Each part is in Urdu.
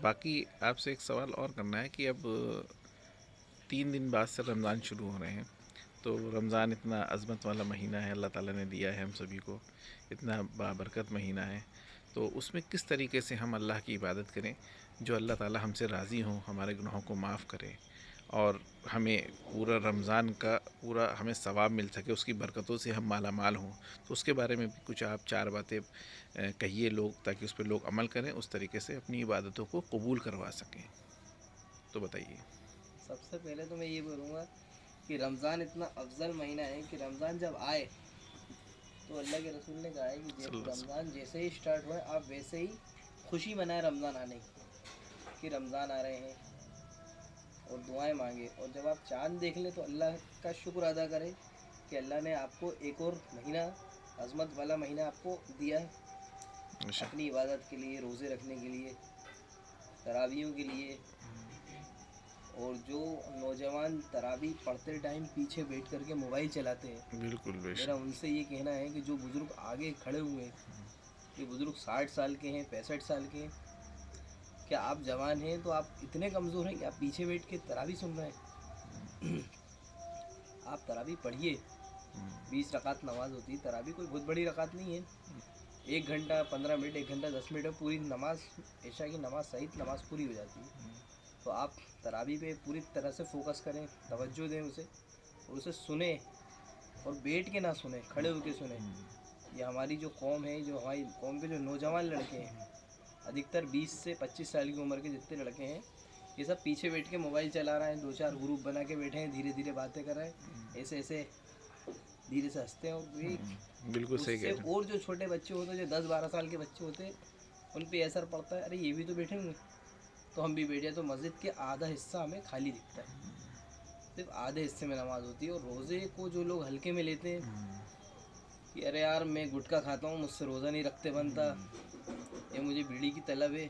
باقی آپ سے ایک سوال اور کرنا ہے کہ اب 3 دن بعد سے رمضان شروع ہو رہے ہیں، تو رمضان اتنا عظمت والا مہینہ ہے، اللہ تعالیٰ نے دیا ہے ہم سبھی کو، اتنا بابرکت مہینہ ہے، تو اس میں کس طریقے سے ہم اللہ کی عبادت کریں جو اللہ تعالیٰ ہم سے راضی ہوں، ہمارے گناہوں کو معاف کرے اور ہمیں پورا رمضان کا پورا ہمیں ثواب مل سکے، اس کی برکتوں سے ہم مالا مال ہوں. تو اس کے بارے میں بھی کچھ آپ 4 باتیں کہیے لوگ، تاکہ اس پہ لوگ عمل کریں، اس طریقے سے اپنی عبادتوں کو قبول کروا سکیں. تو بتائیے. سب سے پہلے تو میں یہ بولوں گا کہ رمضان اتنا افضل مہینہ ہے کہ رمضان جب آئے تو اللہ کے رسول نے کہا ہے کہ صلی اللہ علیہ رمضان جیسے ہی اسٹارٹ ہوئے آپ ویسے ہی خوشی منائیں رمضان آنے کی کہ رمضان آ رہے ہیں، اور دعائیں مانگے. اور جب آپ چاند دیکھ لیں تو اللہ کا شکر ادا کریں کہ اللہ نے آپ کو ایک اور مہینہ، عظمت والا مہینہ آپ کو دیا ہے وسلم. اپنی عبادت کے لیے، روزے رکھنے کے لیے، تراویحوں کے لیے. اور جو نوجوان تراویح پڑھتے ٹائم پیچھے بیٹھ کر کے موبائل چلاتے ہیں، بالکل بے میرا شک. ان سے یہ کہنا ہے کہ جو بزرگ آگے کھڑے ہوئے ہیں، یہ بزرگ 60 سال کے ہیں، 65 سال کے ہیں، کیا آپ جوان ہیں تو آپ اتنے کمزور ہیں کہ آپ پیچھے بیٹھ کے تراویح سن رہے ہیں؟ آپ تراویح پڑھیے. 20 رکعت نماز ہوتی ہے، تراویح کوئی بہت بڑی رکعت نہیں ہے. 1 گھنٹہ 15 منٹ، 1 گھنٹہ 10 منٹ میں پوری نماز، عشاء کی نماز سہیت نماز پوری ہو جاتی ہے. تو آپ تراویح پہ پوری طرح سے فوکس کریں، توجہ دیں اسے، اور اسے سنیں، اور بیٹھ کے نہ سنیں، کھڑے ہو کے سنیں. یہ ہماری جو قوم ہے، جو ہماری قوم کے جو نوجوان لڑکے ہیں، ادھکتر 20 سے 25 سال کی عمر کے جتنے لڑکے ہیں، یہ سب پیچھے بیٹھ کے موبائل چلا رہے ہیں، 2 4 گروپ بنا کے بیٹھے ہیں، دھیرے دھیرے باتیں کر رہے ہیں، ایسے ایسے دھیرے سے ہنستے ہیں. اور بالکل اس صحیح سے کہہ رہے اور جو چھوٹے بچے ہوتے ہیں، جو 10 12 سال کے بچے ہوتے ہیں، ان پہ اثر پڑتا ہے. ارے یہ بھی تو بیٹھے ہوئے، تو ہم بھی بیٹھ جائیں. تو مسجد کے آدھا حصہ ہمیں خالی دکھتا ہے، صرف آدھے حصے میں نماز ہوتی ہے. اور روزے کو جو لوگ ہلکے میں لیتے ہیں کہ ارے یار میں گٹکا کھاتا ہوں، مجھ سے روزہ نہیں رکھتے بنتا، یہ مجھے بیڑی کی طلب ہے.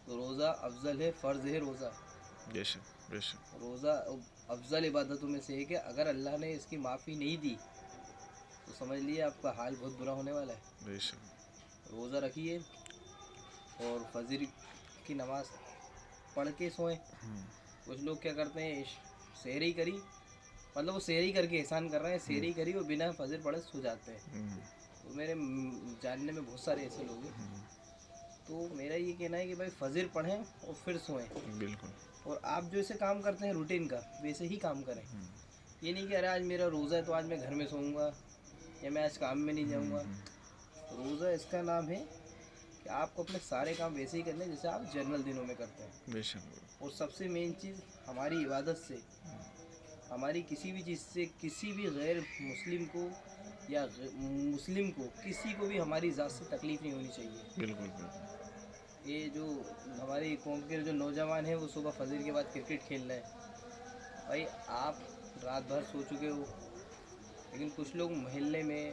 تو روزہ افضل ہے، فرض ہے روزہ. بے شک بے شک. روزہ افضل عبادتوں میں سے ہے کہ اگر اللہ نے اس کی معافی نہیں دی تو سمجھ لیے آپ کا حال بہت برا ہونے والا ہے. بے شک. روزہ رکھیے اور فجر کی نماز پڑھ کے سوئیں. کچھ لوگ کیا کرتے ہیں، سحری کری، مطلب وہ سحری کر کے احسان کر رہے ہیں، سحری کری اور بنا فجر پڑھے سو جاتے ہیں. تو میرے جاننے میں بہت سارے ایسے لوگ ہیں. تو میرا یہ کہنا ہے کہ بھائی فجر پڑھیں اور پھر سوئیں. بالکل. اور آپ جو اسے کام کرتے ہیں روٹین کا، ویسے ہی کام کریں. یہ نہیں کہ ارے آج میرا روزہ ہے تو آج میں گھر میں سوؤں گا، یا میں آج کام میں نہیں جاؤں گا. روزہ اس کا نام ہے کہ آپ کو اپنے سارے کام ویسے ہی کرنے جیسے آپ جنرل دنوں میں کرتے ہیں. بے شک. اور سب سے مین چیز، ہماری عبادت سے، ہماری کسی بھی چیز سے، کسی بھی غیر مسلم کو یا مسلم کو، کسی کو بھی ہماری ذات سے تکلیف نہیں ہونی چاہیے. بالکل بالکل. یہ جو ہماری قوم کے جو نوجوان ہیں وہ صبح فجر کے بعد کرکٹ کھیل رہے ہیں. بھائی آپ رات بھر سو چکے ہو، لیکن کچھ لوگ محلے میں،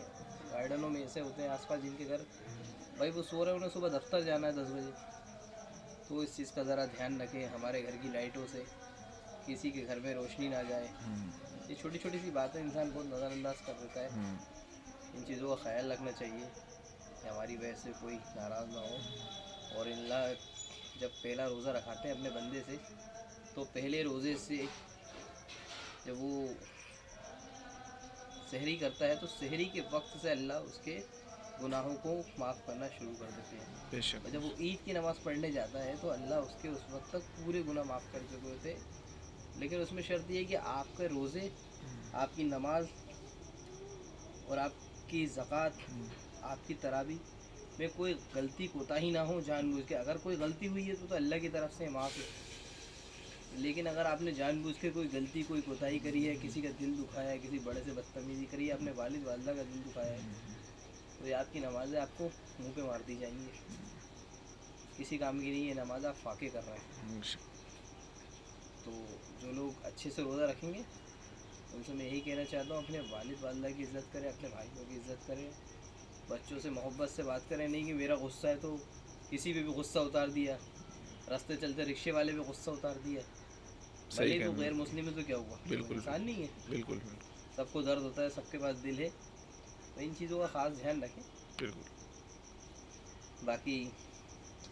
گارڈنوں میں ایسے ہوتے ہیں آس پاس جن کے گھر، بھائی وہ سو رہے ہیں، انہیں صبح دفتر جانا ہے 10 بجے. تو اس چیز کا ذرا دھیان رکھیں، ہمارے گھر کی لائٹوں سے کسی کے گھر میں روشنی نہ جائے. یہ چھوٹی چھوٹی سی باتیں انسان بہت نظر انداز کر دیتا ہے. ان چیزوں کا خیال رکھنا چاہیے کہ ہماری وجہ سے کوئی ناراض نہ ہو. اور اللہ جب پہلا روزہ رکھاتے ہیں اپنے بندے سے، تو پہلے روزے سے جب وہ سحری کرتا ہے تو سحری کے وقت سے اللہ اس کے گناہوں کو معاف کرنا شروع کر دیتے ہیں. بے شک. اور جب وہ عید کی نماز پڑھنے جاتا ہے تو اللہ اس کے اس وقت تک پورے گناہ معاف کر چکے ہوتے. لیکن اس میں شرط یہ ہے کہ آپ کے روزے، آپ کی نماز اور آپ کی زکوٰۃ، آپ کی تراویح میں کوئی غلطی کوتاہی نہ ہو جان بوجھ کے. اگر کوئی غلطی ہوئی ہے تو اللہ کی طرف سے معاف ہے. لیکن اگر آپ نے جان بوجھ کے کوئی غلطی، کوئی کوتاہی کری ہے، کسی کا دل دکھایا ہے، کسی بڑے سے بدتمیزی کری ہے، اپنے والد والدہ کا دل دکھایا ہے، تو یہ آپ کی نمازیں آپ کو منہ پہ مار دی جائیں گی. کسی کام کی نہیں، یہ نماز آپ فاقے کر رہے ہیں. بے شک. تو جو لوگ اچھے سے روزہ رکھیں گے ان سے میں یہی کہنا چاہتا ہوں، اپنے والد والدہ کی عزت کریں، اپنے بھائیوں کی عزت کریں، بچوں سے محبت سے بات کریں. نہیں کہ میرا غصہ ہے تو کسی پہ بھی غصہ اتار دیا، راستے چلتے رکشے والے پہ غصہ اتار دیا. صحیح بھلے ہی وہ کہنا. غیر مسلم ہے تو کیا ہوا، وہ بالکل انسان نہیں ہے. بالکل بالکل. سب کو درد ہوتا ہے، سب کے پاس دل ہے. تو ان چیزوں کا خاص دھیان رکھیں. بالکل. باقی